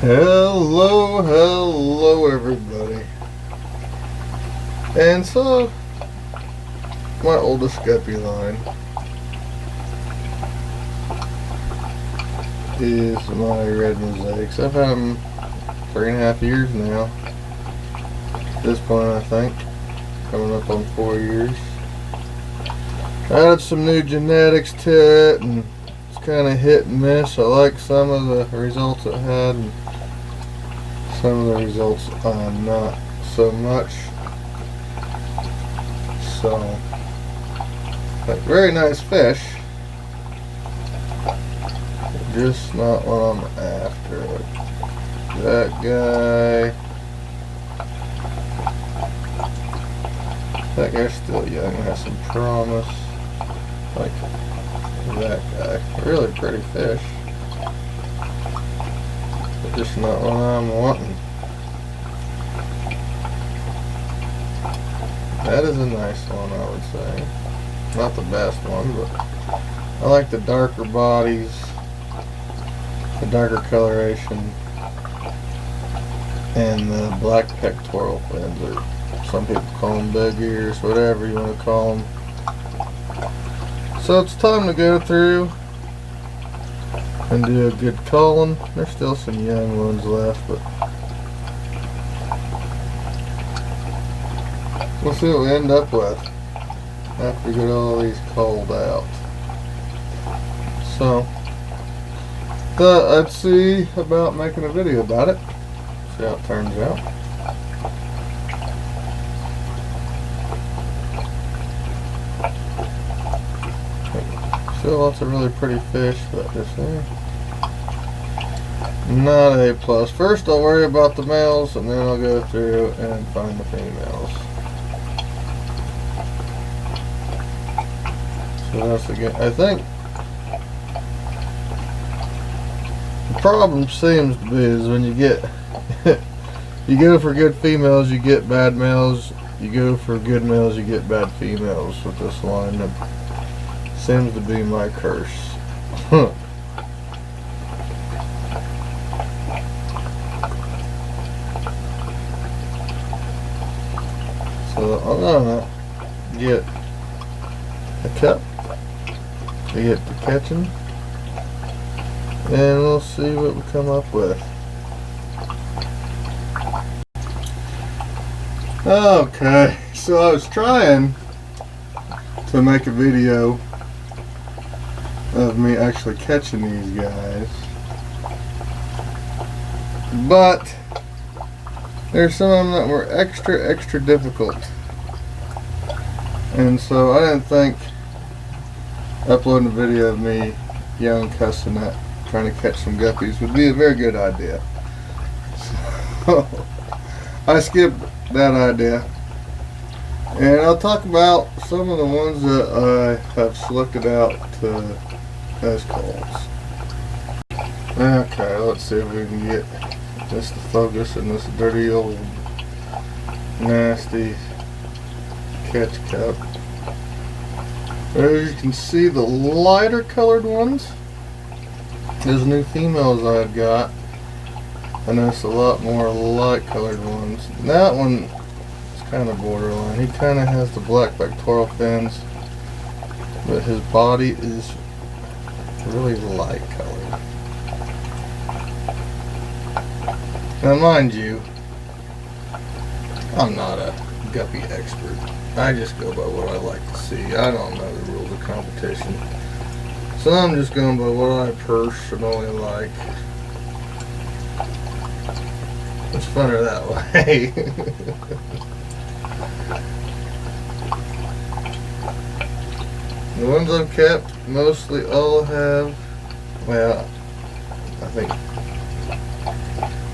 Hello everybody. And so my oldest guppy line is my red mosaics. I've had them 3.5 years now. At this point, I think coming up on 4 years. I added some new genetics to it, and it's kind of hit and miss. I like some of the results it had, and some of the results not so much. So, like, very nice fish, just not what I'm after. That guy's still young and has some promise. Like that guy, really pretty fish, but just not what I'm wanting. That is a nice one, I would say. Not the best one, but I like the darker bodies, the darker coloration, and the black pectoral fins, or some people call them big ears, whatever you want to call them. So it's time to go through and do a good culling. There's still some young ones left, but we'll see what we end up with after we get all these culled out. So, thought I'd see about making a video about it. See how it turns out. Still lots of really pretty fish, but just not A+. First I'll worry about the males, and then I'll go through and find the females. So that's again, I think the problem seems to be is when you get you go for good females, you get bad males. You go for good males, you get bad females with this line. That seems to be my curse. So I'm gonna get a cup to get to catching, and we'll see what we come up with. Okay, so I was trying to make a video of me actually catching these guys, but there's some of them that were extra difficult, and so I didn't think uploading a video of me young cussing at trying to catch some guppies would be a very good idea. So I skipped that idea, and I'll talk about some of the ones that I have selected out as calls. Okay, let's see if we can get this to focus in this dirty old nasty catch cup. As you can see, the lighter colored ones, those new females I've got, I noticed a lot more light colored ones. That one is kind of borderline. He kind of has the black pectoral fins, but his body is really light colored. Now mind you, I'm not a guppy expert. I just go by what I like to see. I don't know the rules of competition. So I'm just going by what I personally like. It's funner that way. The ones I've kept mostly all have, well, I think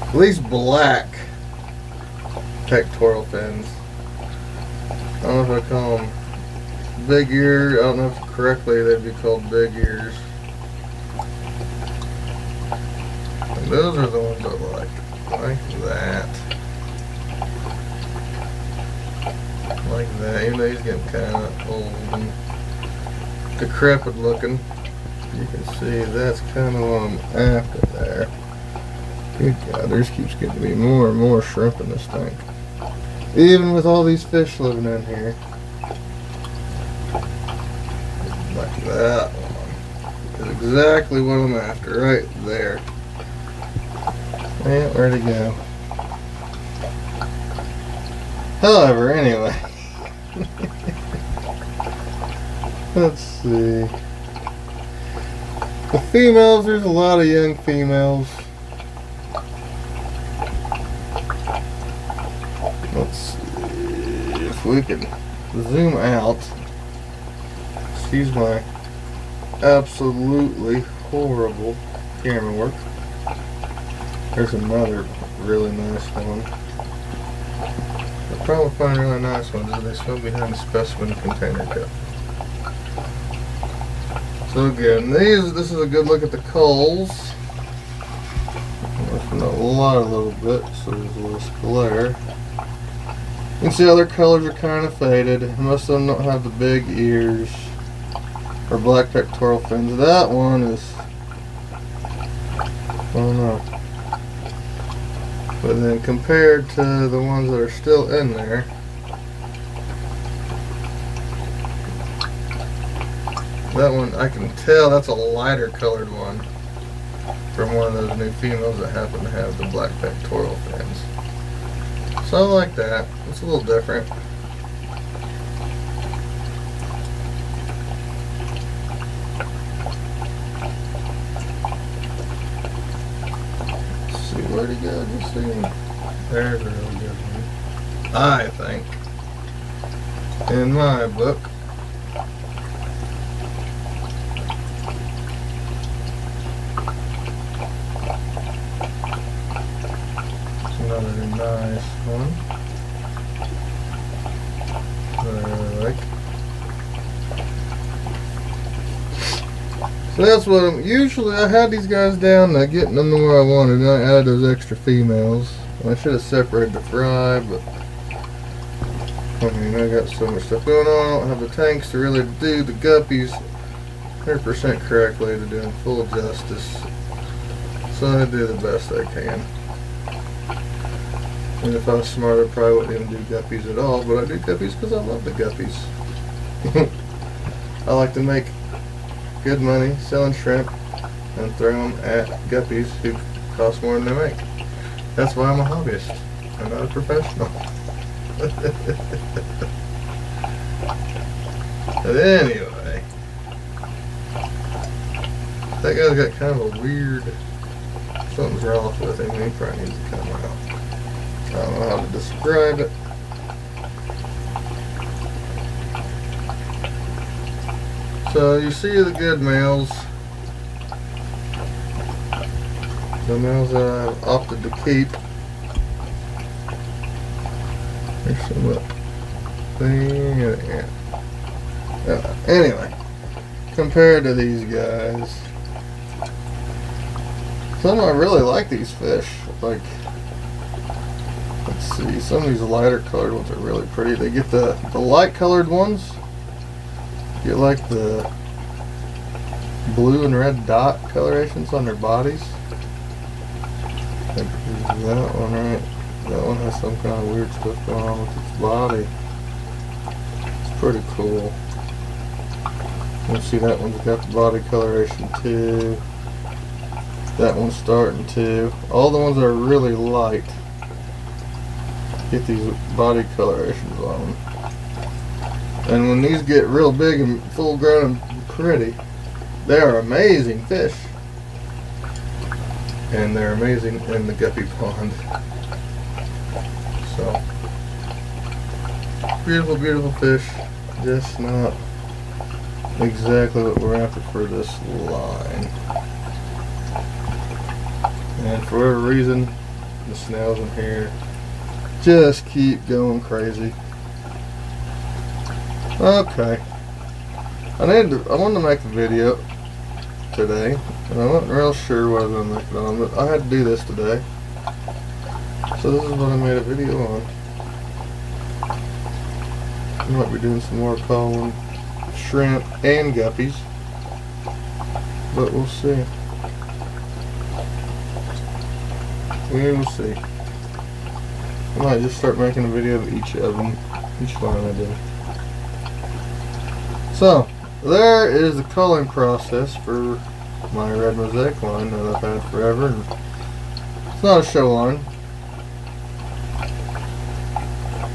at least black pectoral fins. I don't know if I call them big ear. I don't know if correctly they'd be called big ears. And those are the ones I like that. Like that. Even though he's getting kind of old and decrepit looking, you can see that's kind of what I'm after there. Good God, there just keeps getting to be more and more shrimp in this tank. Even with all these fish living in here. Like that one. Is exactly what I'm after, right there. And where'd it go? However, anyway. Let's see. The females, there's a lot of young females. Let's see if we can zoom out. Excuse my absolutely horrible camera work. There's another really nice one. The problem with finding really nice ones is they swim behind the specimen container cup. So again, this is a good look at the culls. From a lot, a little bit, so there's less glare. You can see how their colors are kind of faded. Most of them don't have the big ears or black pectoral fins. That one is, I don't know. But then compared to the ones that are still in there, that one, I can tell that's a lighter colored one from one of those new females that happen to have the black pectoral fins. So I like that. It's a little different. Let's see, where'd he go? Just see him. There's a really good one, I think, in my book. Another nice one that I really like. So that's what I'm usually. I had these guys down to getting them to where I wanted, and I added those extra females. I should have separated the fry, but I mean, I got so much stuff going on. I don't have the tanks to really do the guppies 100% correctly to do them full justice. So I do the best I can. And if I was smarter, I probably wouldn't even do guppies at all, but I do guppies because I love the guppies. I like to make good money selling shrimp and throw them at guppies who cost more than they make. That's why I'm a hobbyist. I'm not a professional. But anyway, that guy's got kind of a weird, something's wrong with him. He probably needs to come out. I don't know how to describe it. So you see the good males. The males that I've opted to keep. There's some up there. Anyway, compared to these guys, some I really like these fish. Like, let's see, some of these lighter colored ones are really pretty. They get the light colored ones, get like the blue and red dot colorations on their bodies. Like that one, right? That one has some kind of weird stuff going on with its body. It's pretty cool. You see that one's got the body coloration too. That one's starting to. All the ones that are really light get these body colorations on them. And when these get real big and full grown and pretty, they are amazing fish. And they're amazing in the guppy pond. So, beautiful, beautiful fish. Just not exactly what we're after for this line. And for whatever reason, the snails in here just keep going crazy. Okay. I wanted to make a video today, and I wasn't real sure what I was going to make it on, but I had to do this today. So this is what I made a video on. I might be doing some more culling, shrimp, and guppies, but we'll see. We will see. I might just start making a video of each of them, each line I do. So, there is the culling process for my red mosaic line that I've had forever. And it's not a show line,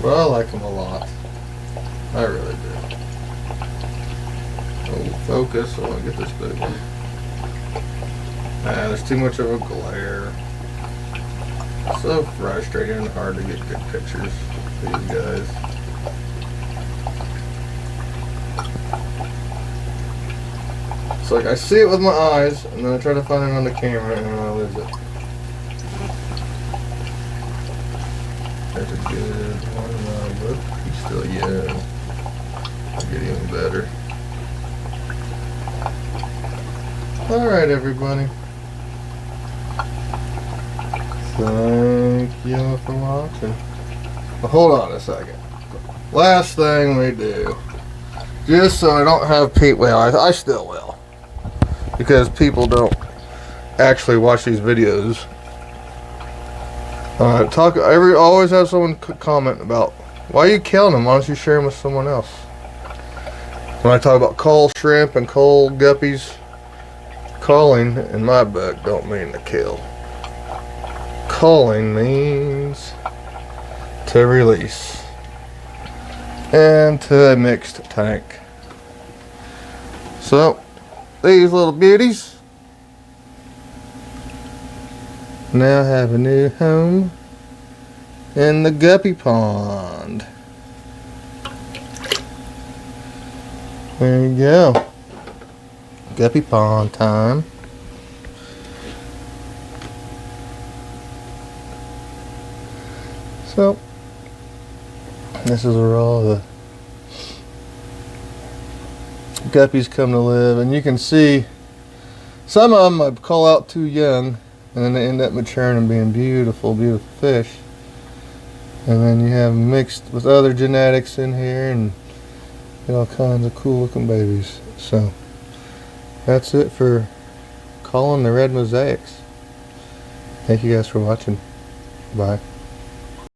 but I like them a lot. I really do. Oh, focus. I want to get this big one. There's too much of a glare. So frustrating and hard to get good pictures of these guys. It's like I see it with my eyes, and then I try to find it on the camera, and then I lose it. There's a good one, but he's still young. I'll get even better. Alright, everybody. Thank you for watching. Well, hold on a second. Last thing we do, just so I don't have people, well, I still will, because people don't actually watch these videos. Always have someone comment about, why are you killing them? Why don't you share them with someone else? When I talk about cull shrimp and cull guppies, culling in my book don't mean to kill. Culling means to release into a mixed tank. So these little beauties now have a new home in the guppy pond. There you go. Guppy pond time. So, this is where all the guppies come to live, and you can see some of them I call out too young, and then they end up maturing and being beautiful, beautiful fish. And then you have them mixed with other genetics in here, and get all kinds of cool looking babies. So, that's it for culling the red mosaics. Thank you guys for watching. Bye.